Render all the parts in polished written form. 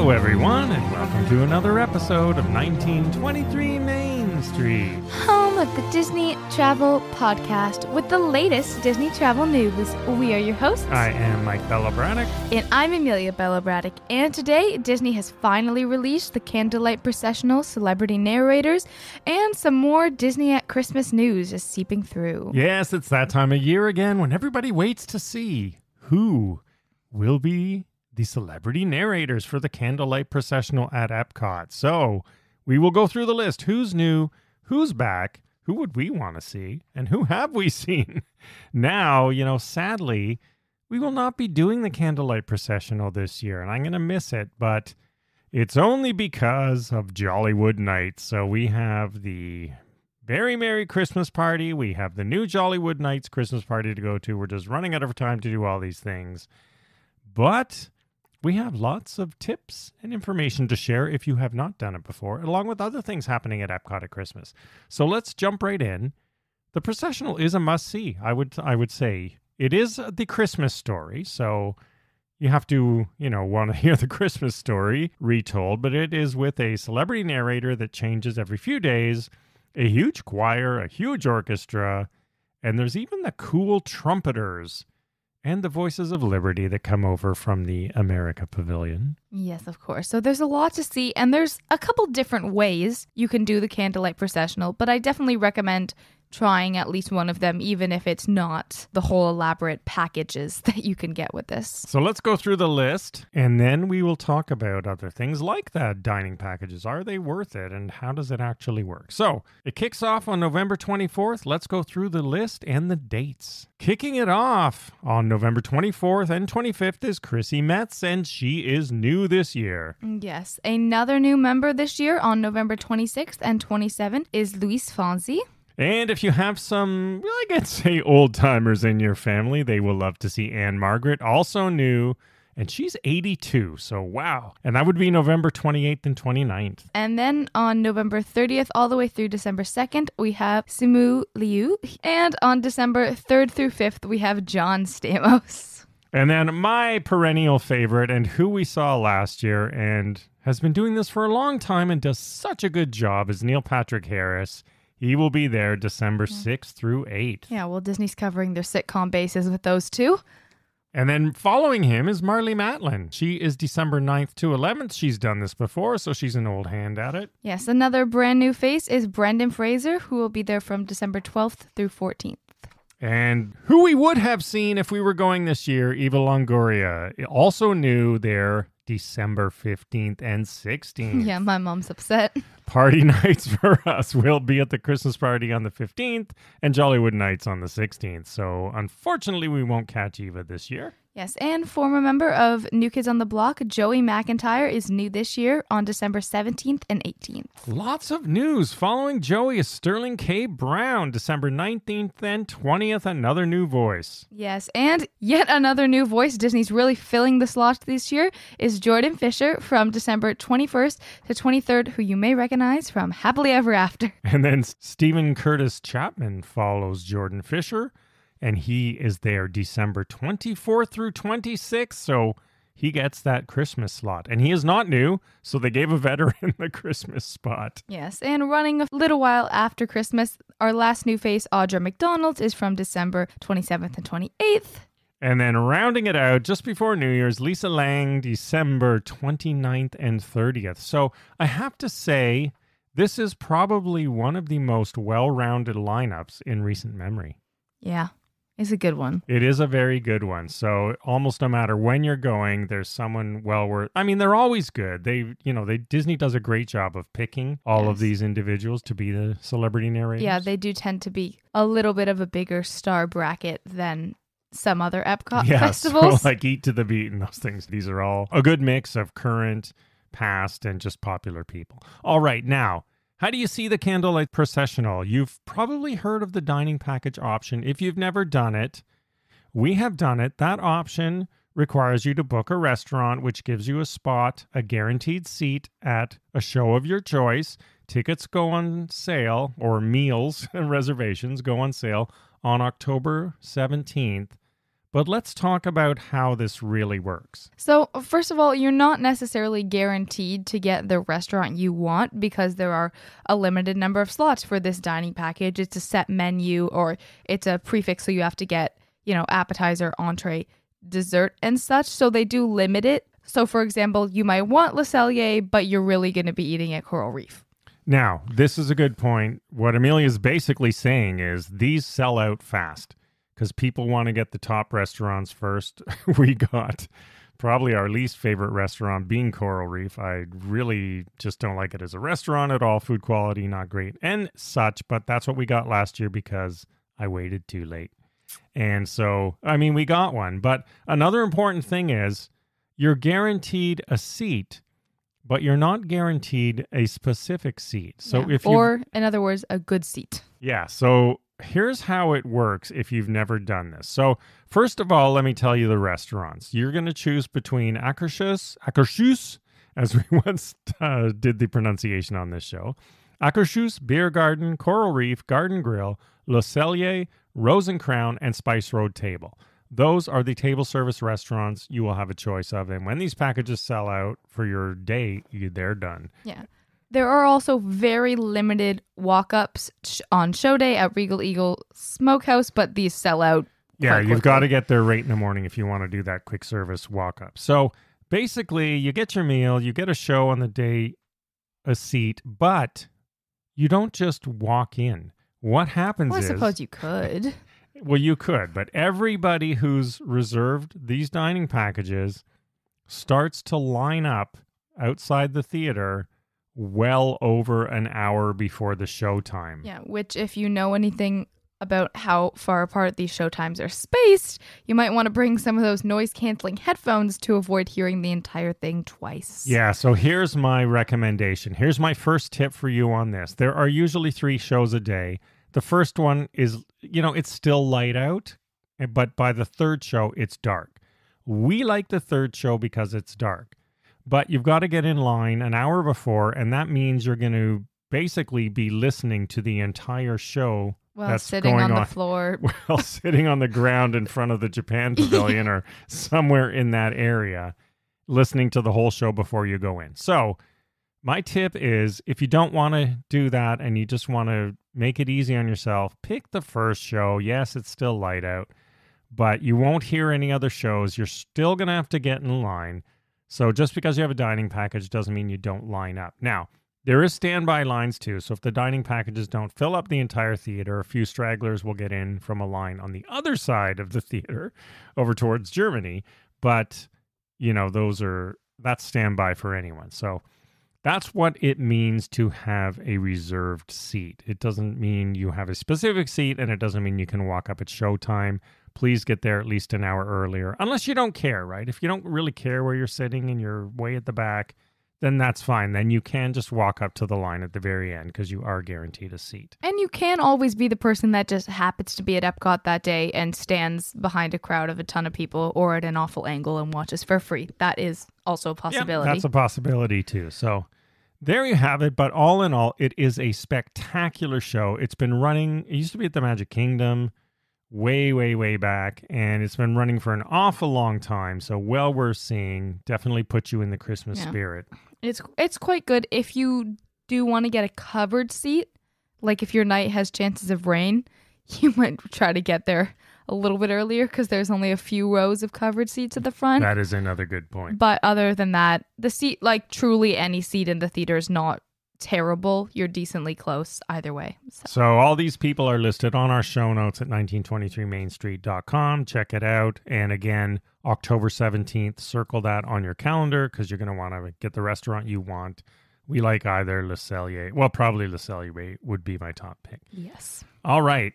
Hello, everyone, and welcome to another episode of 1923 Main Street. Home of the Disney Travel Podcast with the latest Disney travel news. We are your hosts. I am Mike Braddock. And I'm Amelia Braddock. And today, Disney has finally released the Candlelight Processional Celebrity Narrators, and some more Disney at Christmas news is seeping through. Yes, it's that time of year again when everybody waits to see who will be the celebrity narrators for the Candlelight Processional at EPCOT. So we will go through the list. Who's new? Who's back? Who would we want to see? And who have we seen? Now, sadly, we will not be doing the Candlelight Processional this year, and I'm going to miss it, but it's only because of Jollywood Nights. So we have the Very Merry Christmas Party. We have the new Jollywood Nights Christmas Party to go to. We're just running out of time to do all these things. But we have lots of tips and information to share if you have not done it before, along with other things happening at EPCOT at Christmas. So let's jump right in. The processional is a must-see, I would say. It is the Christmas story, so you have to, want to hear the Christmas story retold, but it is with a celebrity narrator that changes every few days, a huge choir, a huge orchestra, and there's even the cool trumpeters and the Voices of Liberty that come over from the America Pavilion. Yes, of course. So there's a lot to see, and there's a couple different ways you can do the Candlelight Processional, but I definitely recommend trying at least one of them, even if it's not the whole elaborate packages that you can get with this. So let's go through the list, and then we will talk about other things like that dining packages. Are they worth it, and how does it actually work? So it kicks off on November 24th. Let's go through the list and the dates. Kicking it off on November 24th and 25th is Chrissy Metz, and she is new this year. Yes, another new member this year on November 26th and 27th is Luis Fonsi. And if you have some, I could say, old-timers in your family, they will love to see Anne Margaret, also new, and she's 82, so wow. And that would be November 28th and 29th. And then on November 30th all the way through December 2nd, we have Simu Liu. And on December 3rd through 5th, we have John Stamos. And then my perennial favorite, and who we saw last year, and has been doing this for a long time and does such a good job, is Neil Patrick Harris. He will be there December 6th through 8th. Yeah, well, Disney's covering their sitcom bases with those two. And then following him is Marlee Matlin. She is December 9th to 11th. She's done this before, so she's an old hand at it. Yes, another brand new face is Brendan Fraser, who will be there from December 12th through 14th. And who we would have seen if we were going this year, Eva Longoria, also new there December 15th and 16th. Yeah, my mom's upset. Party nights for us will be at the Christmas party on the 15th and Jollywood Nights on the 16th. So unfortunately, we won't catch Eva this year. Yes, and former member of New Kids on the Block, Joey McIntyre, is new this year on December 17th and 18th. Lots of news. Following Joey is Sterling K. Brown, December 19th and 20th, another new voice. Yes, and yet another new voice. Disney's really filling the slot this year is Jordan Fisher from December 21st to 23rd, who you may recognize from Happily Ever After. And then Stephen Curtis Chapman follows Jordan Fisher, and he is there December 24th through 26th, so he gets that Christmas slot. And he is not new, so they gave a veteran the Christmas spot. Yes, and running a little while after Christmas, our last new face, Audra McDonald, is from December 27th and 28th. And then rounding it out, just before New Year's, Lisa Lang, December 29th and 30th. So I have to say, this is probably one of the most well-rounded lineups in recent memory. Yeah. It's a good one. It is a very good one. So almost no matter when you're going, there's someone well worth. I mean, they're always good. Disney does a great job of picking all of these individuals to be the celebrity narrators. Yeah, they do tend to be a little bit of a bigger star bracket than some other EPCOT festivals. So like Eat to the Beat and those things. These are all a good mix of current, past, and just popular people. All right, now, how do you see the Candlelight Processional? You've probably heard of the dining package option. If you've never done it, we have done it. That option requires you to book a restaurant, which gives you a spot, a guaranteed seat at a show of your choice. Tickets go on sale, or meals and reservations go on sale on October 17th. But let's talk about how this really works. So, first of all, you're not necessarily guaranteed to get the restaurant you want because there are a limited number of slots for this dining package. It's a set menu or it's a prefix, so you have to get, appetizer, entree, dessert, and such. So they do limit it. So, for example, you might want Le Cellier, but you're really going to be eating at Coral Reef. Now, this is a good point. What Amelia's basically saying is these sell out fast. Because people want to get the top restaurants first. We got probably our least favorite restaurant being Coral Reef. I really just don't like it as a restaurant at all. Food quality, not great and such. But that's what we got last year because I waited too late. And so, we got one. But another important thing is you're guaranteed a seat, but you're not guaranteed a specific seat. So or in other words, a good seat. Yeah. So here's how it works if you've never done this. So first of all, let me tell you the restaurants. You're going to choose between Akershus, as we once did the pronunciation on this show, Akershus, Beer Garden, Coral Reef, Garden Grill, Le Cellier, Rose and Crown, and Spice Road Table. Those are the table service restaurants you will have a choice of. And when these packages sell out for your day, they're done. Yeah. There are also very limited walk-ups on show day at Regal Eagle Smokehouse, but these sell out. Yeah, you've got to get there right in the morning if you want to do that quick service walk-up. So basically, you get your meal, you get a show on the day, a seat, but you don't just walk in. What happens is... I suppose you could. Well, you could, but everybody who's reserved these dining packages starts to line up outside the theater well over an hour before the show time. Yeah, which if you know anything about how far apart these show times are spaced, you might want to bring some of those noise-canceling headphones to avoid hearing the entire thing twice. Yeah, so here's my recommendation. Here's my first tip for you on this. There are usually 3 shows a day. The first one is, it's still light out, but by the third show, it's dark. We like the third show because it's dark. But you've got to get in line an hour before, and that means you're going to basically be listening to the entire show. Well, sitting on the floor. Well, sitting on the ground in front of the Japan Pavilion or somewhere in that area, listening to the whole show before you go in. So my tip is if you don't want to do that and you just want to make it easy on yourself, pick the first show. Yes, it's still light out, but you won't hear any other shows. You're still going to have to get in line. So just because you have a dining package doesn't mean you don't line up. Now, there is standby lines too. So if the dining packages don't fill up the entire theater, a few stragglers will get in from a line on the other side of the theater over towards Germany. But, that's standby for anyone. So that's what it means to have a reserved seat. It doesn't mean you have a specific seat, and it doesn't mean you can walk up at showtime. Please get there at least an hour earlier, unless you don't care, right? If you don't really care where you're sitting and you're way at the back, then that's fine. Then you can just walk up to the line at the very end because you are guaranteed a seat. And you can always be the person that just happens to be at EPCOT that day and stands behind a crowd of a ton of people or at an awful angle and watches for free. That is also a possibility. Yeah, that's a possibility too. So there you have it. But all in all, it is a spectacular show. It's been running. It used to be at the Magic Kingdom way back, and it's been running for an awful long time, so well worth seeing. Definitely put you in the Christmas spirit. It's quite good if you do want to get a covered seat. Like if your night has chances of rain, you might try to get there a little bit earlier because there's only a few rows of covered seats at the front. That is another good point. But other than that, the seat, like truly any seat in the theater is not terrible. You're decently close either way. So all these people are listed on our show notes at 1923mainstreet.com. Check it out. And again, October 17th, circle that on your calendar because you're going to want to get the restaurant you want. We like either Le Cellier. Well, probably Le Cellier would be my top pick. Yes. All right.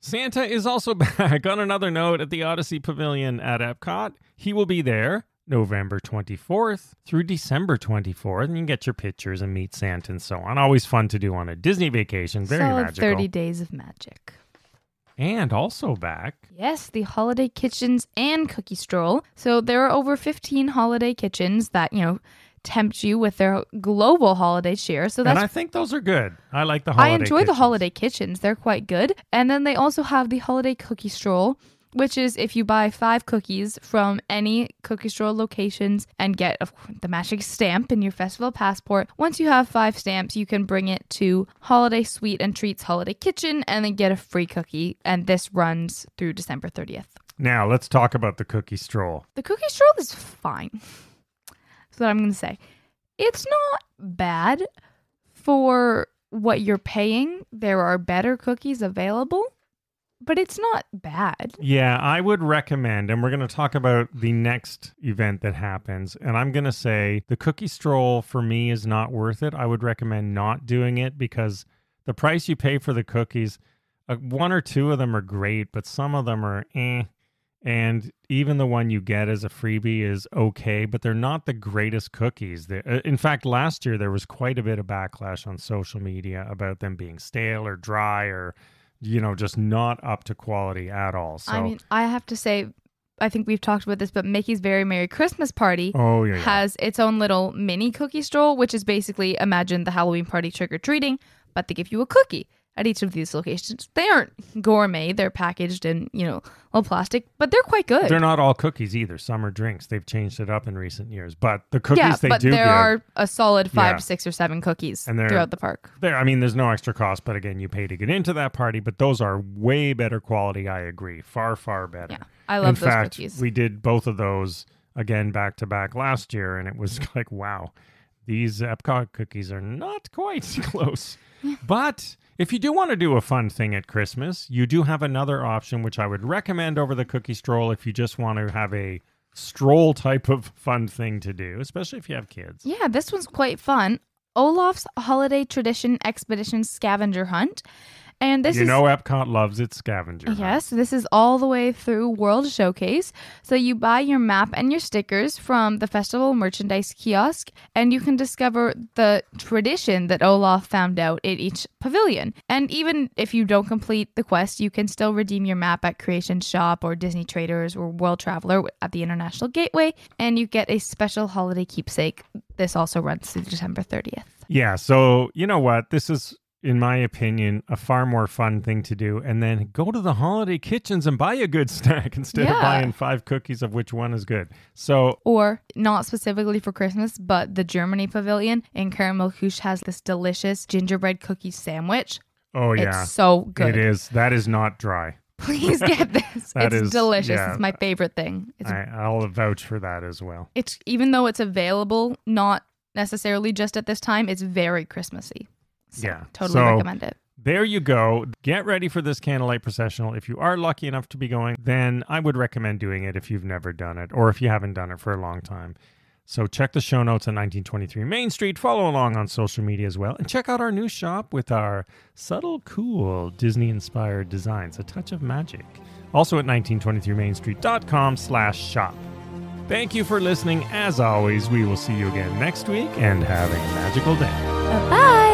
Santa is also back on another note at the Odyssey Pavilion at EPCOT. He will be there November 24th through December 24th, and you can get your pictures and meet Santa and so on. Always fun to do on a Disney vacation. Very magical. 30 days of magic. And also back. Yes, the holiday kitchens and cookie stroll. So there are over 15 holiday kitchens that, tempt you with their global holiday cheer. So and I think those are good. I like the holiday I enjoy kitchens. The holiday kitchens. They're quite good. And then they also have the holiday cookie stroll, which is if you buy 5 cookies from any cookie stroll locations and get the magic stamp in your festival passport. Once you have 5 stamps, you can bring it to Holiday Sweet and Treats Holiday Kitchen and then get a free cookie. And this runs through December 30th. Now, let's talk about the cookie stroll. The cookie stroll is fine. That's what I'm going to say. It's not bad for what you're paying. There are better cookies available, but it's not bad. Yeah, I would recommend, and we're going to talk about the next event that happens, and I'm going to say the cookie stroll for me is not worth it. I would recommend not doing it because the price you pay for the cookies, 1 or 2 of them are great, but some of them are and even the one you get as a freebie is okay, but they're not the greatest cookies. In fact, last year there was quite a bit of backlash on social media about them being stale or dry or, just not up to quality at all. So, I mean, I have to say, I think we've talked about this, but Mickey's Very Merry Christmas Party has its own little mini cookie stroll, which is basically, imagine the Halloween party trick-or-treating, but they give you a cookie at each of these locations. They aren't gourmet. They're packaged in, little plastic, but they're quite good. They're not all cookies either. Some are drinks. They've changed it up in recent years. But the cookies there give... are a solid 5, 6, or 7 cookies throughout the park. There's no extra cost, but again, you pay to get into that party, but those are way better quality, I agree. Far, far better. Yeah, I love those cookies. In fact, we did both of those, again, back-to-back last year, and it was like, wow, these EPCOT cookies are not quite close. But... if you do want to do a fun thing at Christmas, you do have another option, which I would recommend over the cookie stroll if you just want to have a stroll type of fun thing to do, especially if you have kids. Yeah, this one's quite fun. Olaf's Holiday Tradition Expedition Scavenger Hunt. And this Epcot loves its scavenger hunt. Yes, this is all the way through World Showcase. So you buy your map and your stickers from the festival merchandise kiosk, and you can discover the tradition that Olaf found out at each pavilion. And even if you don't complete the quest, you can still redeem your map at Creation Shop or Disney Traders or World Traveler at the International Gateway, and you get a special holiday keepsake. This also runs through December 30th. Yeah, so you know what? This is, in my opinion, a far more fun thing to do. And then go to the holiday kitchens and buy a good snack instead of buying 5 cookies of which one is good. So, or not specifically for Christmas, but the Germany Pavilion in Caramel Couche has this delicious gingerbread cookie sandwich. Oh, yeah. It's so good. It is. That is not dry. Please get this. It's delicious. Yeah, it's my favorite thing. I'll vouch for that as well. It's even though it's available, not necessarily just at this time, it's very Christmassy. So, totally recommend it. There you go. Get ready for this Candlelight Processional. If you are lucky enough to be going, then I would recommend doing it if you've never done it or if you haven't done it for a long time. So check the show notes on 1923 Main Street. Follow along on social media as well. And check out our new shop with our subtle, cool Disney-inspired designs, a touch of magic. Also at 1923mainstreet.com/shop. Thank you for listening. As always, we will see you again next week and have a magical day. Bye-bye.